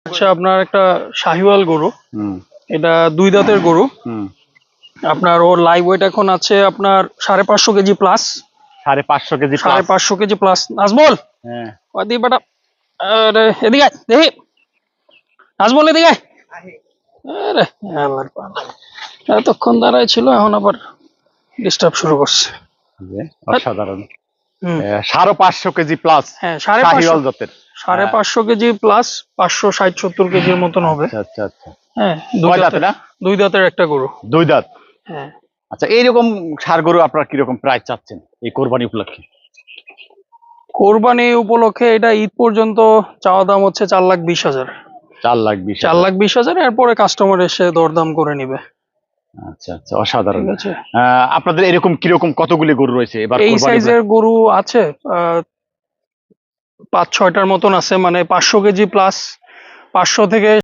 আচ্ছা, আপনার একটা শাহিওয়াল গরু, এটা 2 দাঁতের গরু। আপনার ওর লাইভ ওয়েট এখন আছে আপনার 550 KG plus. 550 KG, 550 KG plus. Nazmul, হ্যাঁ ওদি বেটা, আরে এদিকে আয়, দেখি নাজমল এদিকে আয়। আরে আল্লাহর পালা, এতক্ষণ দাঁড়ায় ছিল, এখন আবার ডিস্টার্ব শুরু করছে। অসাধারণ। 550 কেজি প্লাস, হ্যাঁ, শাহিওয়াল জাতের। 550 কেজি প্লাস, 560-70 কেজির মতন হবে। আচ্ছা আচ্ছা। হ্যাঁ, দুই দাঁতের একটা গরু। 2 দাঁত। হ্যাঁ। আচ্ছা, এইরকম ষাঁড় গরু আপনারা কিরকম প্রাইস চাচ্ছেন এই কোরবানি উপলক্ষে? কোরবানি উপলক্ষে এটা ঈদ পর্যন্ত চাওয়া দাম হচ্ছে 4,20,000। 4,20,000। এরপরে কাস্টমার এসে দরদাম করে নিবে। আচ্ছা আচ্ছা, অসাধারণ। ঠিক আছে। আপনাদের এরকম কিরকম কতগুলি গরু রয়েছে এবার? এই সাইজের গরু আছে 5-6টার মতন আছে, মানে 500 কেজি প্লাস, 500 থেকে